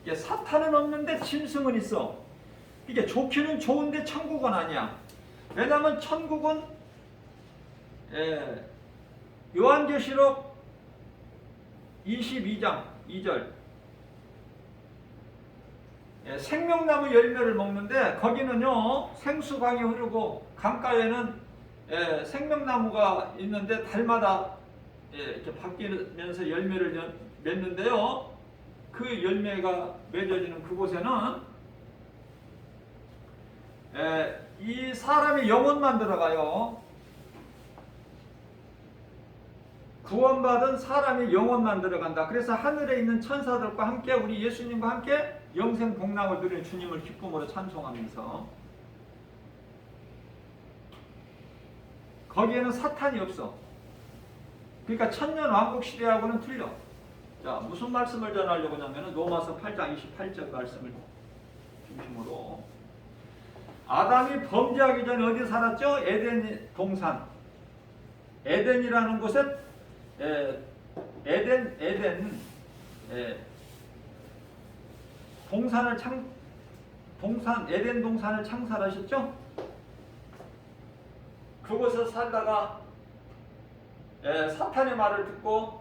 이게 사탄은 없는데 짐승은 있어. 이게 좋기는 좋은데 천국은 아니야. 왜냐하면 천국은 요한계시록 22장 2절 생명나무 열매를 먹는데 거기는요 생수강이 흐르고 강가에는 생명나무가 있는데 달마다 이렇게 바뀌면서 열매를 맺는데요. 그 열매가 맺어지는 그곳에는 이 사람의 영혼만 들어가요. 구원받은 사람의 영혼만 들어간다. 그래서 하늘에 있는 천사들과 함께 우리 예수님과 함께 영생 복락을 누리는 주님을 기쁨으로 찬송하면서 거기에는 사탄이 없어. 그러니까 천년 왕국 시대하고는 틀려. 자, 무슨 말씀을 전하려고 하냐면 로마서 8장 28절 말씀을 중심으로 아담이 범죄하기 전에 어디 살았죠? 에덴 동산. 에덴이라는 곳에 에덴 에덴 동산을 창설하셨죠? 그곳에서 살다가 사탄의 말을 듣고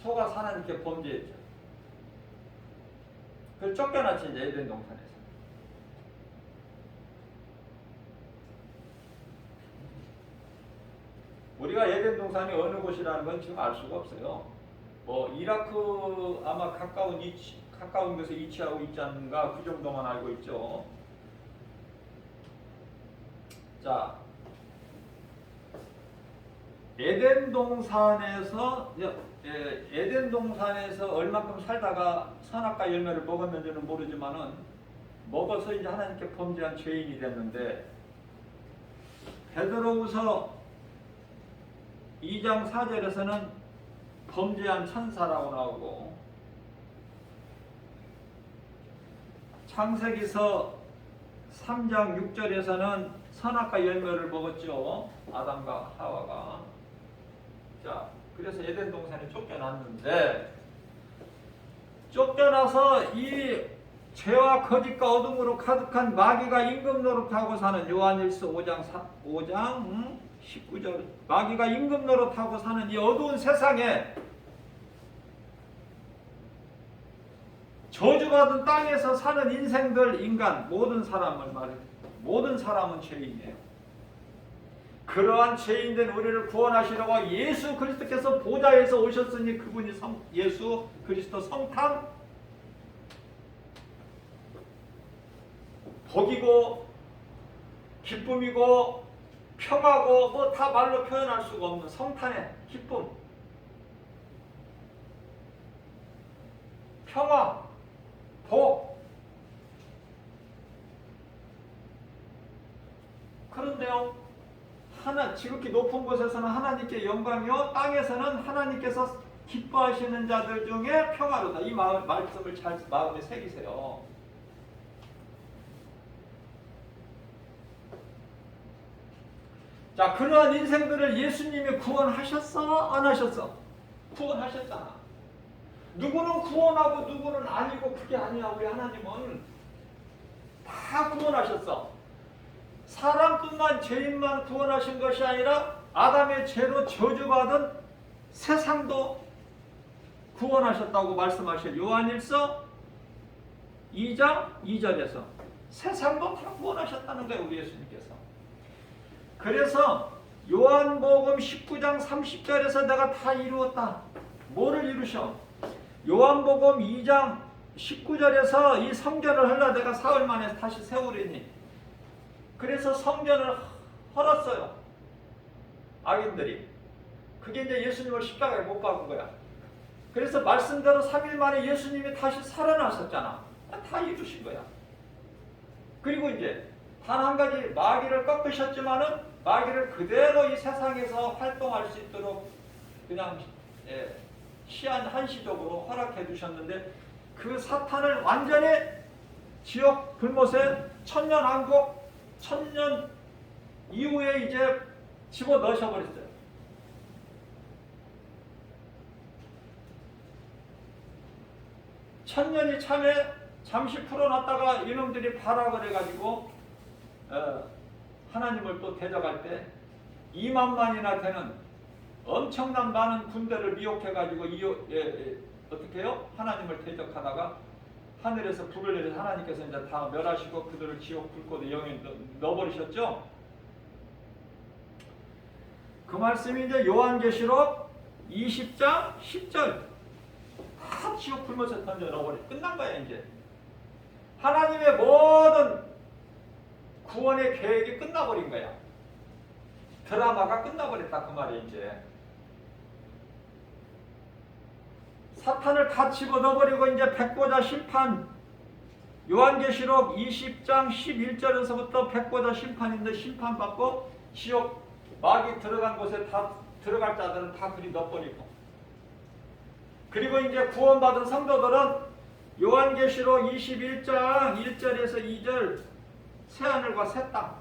속아 하나님께 범죄했죠. 그래서 쫓겨났지 이제 에덴 동산에서. 우리가 에덴 동산이 어느 곳이라는 건 지금 알 수가 없어요. 뭐 이라크 아마 가까운 곳에 위치하고 있지 않는가 그 정도만 알고 있죠. 자, 에덴 동산에서 얼마큼 살다가 선악과 열매를 먹었는지는 모르지만은 먹어서 이제 하나님께 범죄한 죄인이 됐는데 베드로후서 2장 4절에서는 범죄한 천사라고 나오고 창세기서 3장 6절에서는 선악과 열매를 먹었죠. 아담과 하와가. 자, 그래서 에덴 동산에 쫓겨났는데 쫓겨나서 이 죄와 거짓과 어둠으로 가득한 마귀가 임금 노릇하고 사는 요한일서 5장 19절 마귀가 임금 노릇하고 사는 이 어두운 세상에 저주받은 땅에서 사는 인생들 인간 모든 사람을 말해 모든 사람은 죄인이에요. 그러한 죄인된 우리를 구원하시려고 예수 그리스도께서 보좌에서 오셨으니 그분이 예수 그리스도 성탐 복이고 기쁨이고 평화고 뭐 다 말로 표현할 수가 없는 성탄의 기쁨, 평화, 복. 그런데요, 지극히 높은 곳에서는 하나님께 영광이요 땅에서는 하나님께서 기뻐하시는 자들 중에 평화로다. 이 말씀을 잘 마음에 새기세요. 자, 그러한 인생들을 예수님이 구원하셨어? 안 하셨어? 구원하셨잖아. 누구는 구원하고 누구는 아니고 그게 아니야. 우리 하나님은 다 구원하셨어. 사람뿐만 죄인만 구원하신 것이 아니라 아담의 죄로 저주받은 세상도 구원하셨다고 말씀하실 요한일서 2장 2절에서 세상도 다 구원하셨다는 거예요, 우리 예수님께서. 그래서 요한복음 19장 30절에서 내가 다 이루었다. 뭐를 이루셔? 요한복음 2장 19절에서 이 성전을 헐라 내가 사흘 만에 다시 세우리니. 그래서 성전을 헐었어요, 악인들이. 그게 이제 예수님을 십자가에 못 박은 거야. 그래서 말씀대로 3일 만에 예수님이 다시 살아나셨잖아. 다 이루신 거야. 그리고 이제 단 한 가지 마귀를 꺾으셨지만은 마귀를 그대로 이 세상에서 활동할 수 있도록 그냥 한시적으로 허락해 주셨는데, 그 사탄을 완전히 지옥 불못에 천년왕국, 천년 이후에 이제 집어넣으셔 버렸어요. 천년이 참에 잠시 풀어놨다가 이놈들이 발악을 해가지고 하나님을 또 대적할 때 2만만이나 되는 엄청난 많은 군대를 미혹해가지고 어떻게 해요? 하나님을 대적하다가 하늘에서 불을 내려서 하나님께서 이제 다 멸하시고 그들을 지옥 불꽃에 영에 넣어버리셨죠? 그 말씀이 이제 요한계시록 20장 10절. 다 지옥 불못에 던져 넣어버려. 끝난 거야 이제. 하나님의 모든 구원의 계획이 끝나버린 거야. 드라마가 끝나버렸다 그 말이야 이제. 사탄을 다 집어넣어버리고 이제 백보자 심판. 요한계시록 20장 11절에서부터 백보자 심판인데, 심판받고 지옥 마귀 들어간 곳에 다 들어갈 자들은 다 그리 넣어버리고, 그리고 이제 구원받은 성도들은 요한계시록 21장 1절에서 2절 새하늘과 새 땅,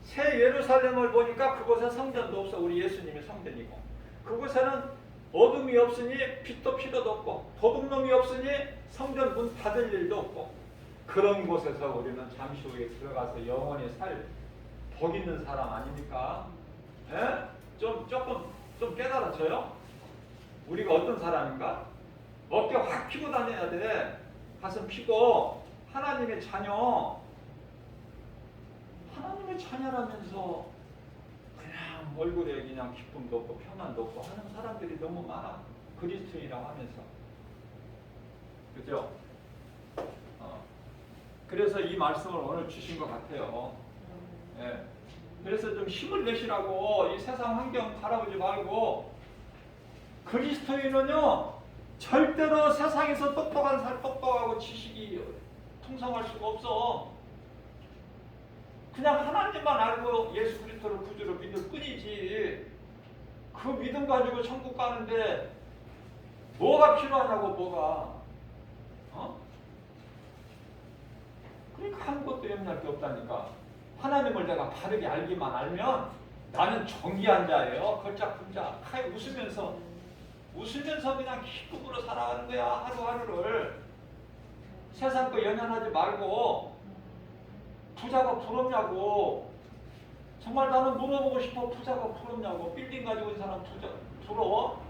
새 예루살렘을 보니까 그곳에 성전도 없어. 우리 예수님이 성전이고, 그곳에는 어둠이 없으니 빛도 필요도 없고 도둑놈이 없으니 성전 문 닫을 일도 없고, 그런 곳에서 우리는 잠시 후에 들어가서 영원히 살 복 있는 사람 아닙니까? 예? 좀 깨달아져요? 우리가 어떤 사람인가? 어깨 확 피고 다녀야 돼. 가슴 피고. 하나님의 자녀. 하나님의 자녀라면서 그냥 얼굴에 그냥 기쁨도 없고 평안도 없고 하는 사람들이 너무 많아. 그리스도인이라고 하면서. 그죠? 그래서 이 말씀을 오늘 주신 것 같아요. 예. 그래서 좀 힘을 내시라고. 이 세상 환경 바라보지 말고. 그리스도인은요, 절대로 세상에서 똑똑하고 지식이 풍성할 수가 없어. 그냥 하나님만 알고 예수 그리스도를 구주로 믿을 뿐이지. 그 믿음 가지고 천국 가는데 뭐가 필요하냐고, 뭐가. 그러니까 아무것도 염려할 게 없다니까. 하나님을 내가 바르게 알기만 알면 나는 정기한 자예요. 걸작품 자. 칼 웃으면서 그냥 기쁨으로 살아가는 거야, 하루하루를. 세상 거 연연하지 말고. 부자가 부럽냐고. 정말 나는 물어보고 싶어. 부자가 부럽냐고. 빌딩 가지고 있는 사람 부러워?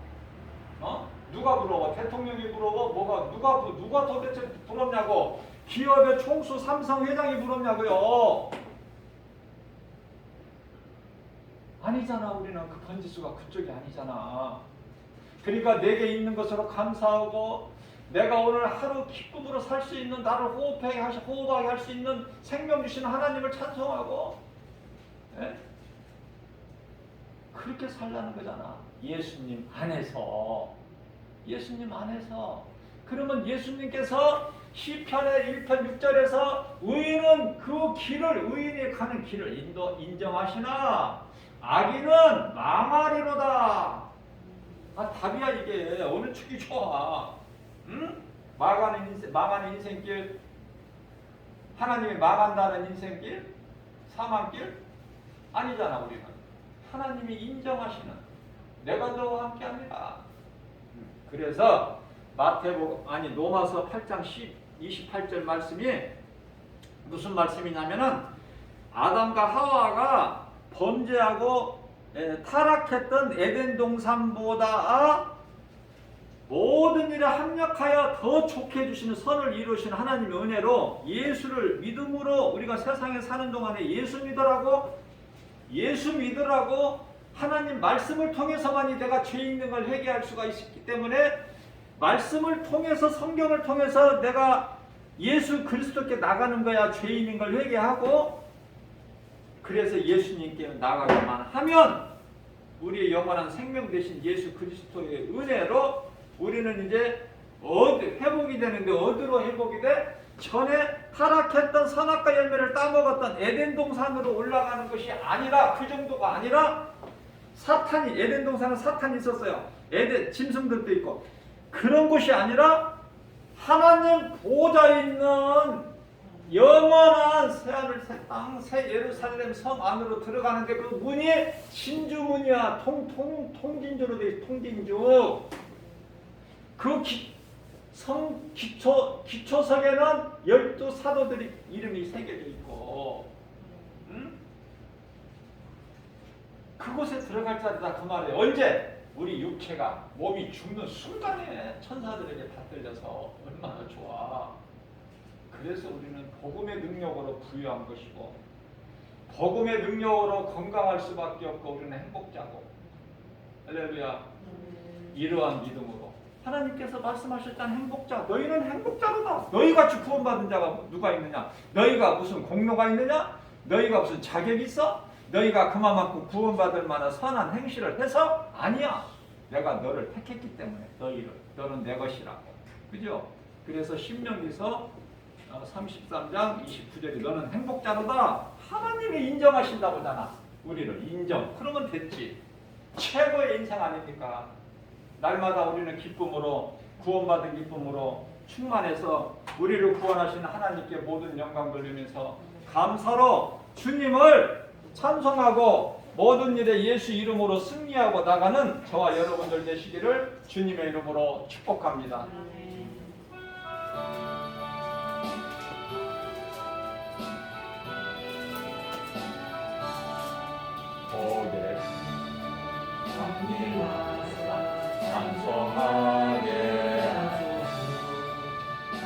누가 부러워? 대통령이 부러워? 누가 도대체 부럽냐고. 기업의 총수 삼성 회장이 부럽냐고요. 아니잖아. 우리는 그 번지수가 그쪽이 아니잖아. 그러니까 내게 있는 것으로 감사하고, 내가 오늘 하루 기쁨으로 살 수 있는, 나를 호흡하게 할 수 있는 생명 주시는 하나님을 찬송하고, 예? 그렇게 살라는 거잖아. 예수님 안에서. 그러면 예수님께서 시편의 1편 6절에서 의인은 그 길을, 의인이 가는 길을 인정하시나 악인은 망하리로다. 답이야 이게. 어느 축이 좋아? 응? 망하는 인생길, 하나님이 망한다는 인생길, 사망길 아니잖아. 우리는 하나님이 인정하시는, 내가 너와 함께합니다. 그래서 로마서 8장 28절 말씀이 무슨 말씀이냐면은, 아담과 하와가 범죄하고 타락했던 에덴 동산보다 모든 일에 합력하여 더 좋게 해주시는 선을 이루신 하나님의 은혜로 예수를 믿음으로 우리가 세상에 사는 동안에 예수 믿으라고 하나님 말씀을 통해서만이 내가 죄 있는 걸 회개할 수가 있기 때문에 말씀을 통해서 성경을 통해서 내가 예수 그리스도께 나가는 거야. 죄 있는 걸 회개하고 그래서 예수님께 나가기만 하면 우리의 영원한 생명 되신 예수 그리스도의 은혜로 우리는 이제 회복이 되는데 어디로 회복이 돼? 전에 타락했던 선악과 열매를 따먹었던 에덴 동산으로 올라가는 것이 아니라 그 정도가 아니라 사탄이 에덴 동산은 사탄이 있었어요. 에덴 짐승들도 있고 그런 곳이 아니라 하나님 보좌 있는 영원한 새하늘 새 땅 새 예루살렘 섬 안으로 들어가는데 그 문이 진주문이야. 통진주로 돼 있어. 통진주. 그 기초석에는 12사도들이 이름이 새겨져 있고 그곳에 들어갈 자리다 그 말이에요. 언제? 우리 육체가 몸이 죽는 순간에 천사들에게 받들려서 얼마나 좋아. 그래서 우리는 복음의 능력으로 부유한 것이고 복음의 능력으로 건강할 수밖에 없고 우리는 행복자고 할렐루야. 이러한 믿음으로 하나님께서 말씀하셨잖아. 행복자. 너희는 행복자로다. 너희같이 구원받은 자가 누가 있느냐? 너희가 무슨 공로가 있느냐? 너희가 무슨 자격이 있어? 너희가 그만큼 구원받을 만한 선한 행실을 해서? 아니야. 내가 너를 택했기 때문에 너는 내 것이라고. 그죠? 그래서 신명기서 33장 29절이 너는 행복자로다. 하나님이 인정하신다고잖아. 우리를 인정. 그러면 됐지. 최고의 인생 아닙니까? 날마다 우리는 기쁨으로 구원받은 기쁨으로 충만해서 우리를 구원하시는 하나님께 모든 영광 돌리면서 감사로 주님을 찬송하고 모든 일에 예수 이름으로 승리하고 나가는 저와 여러분들 되시기를 주님의 이름으로 축복합니다. 오래 찬송하게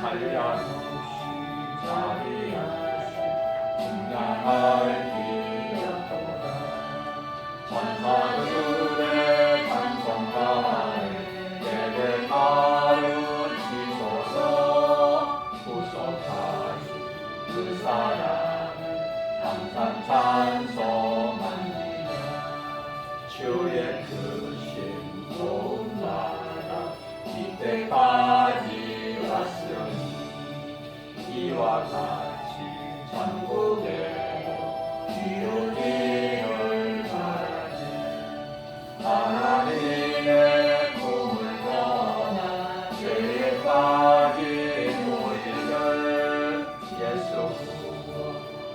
한량없이 자비하시 풍량할 천사들의 찬송가에 내게 가르치소서. 구속하신 그 사랑을 항상 찬송하리라. 주의 크신 도움 나라 이때까지 왔으니 이와 같이 천국에로 이루기를 바라지. 하나님의 꿈을 떠나 죄에 빠진 우리를 예수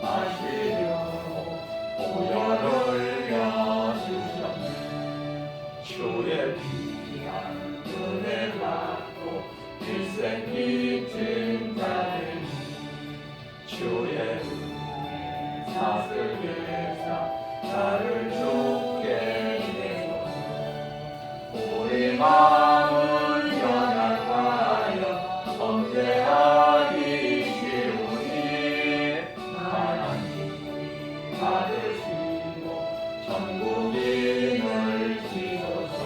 구원하시려고 보혈을 흘려주셨네. 주의 귀한 은혜 받고 일생 믿은 자들이 주의 은혜 사슬에서 나를 죽게 되소서. 우리 마음을 연약하여 범죄하기 쉬우니 하나님이 받으시고 천국임을 지소서.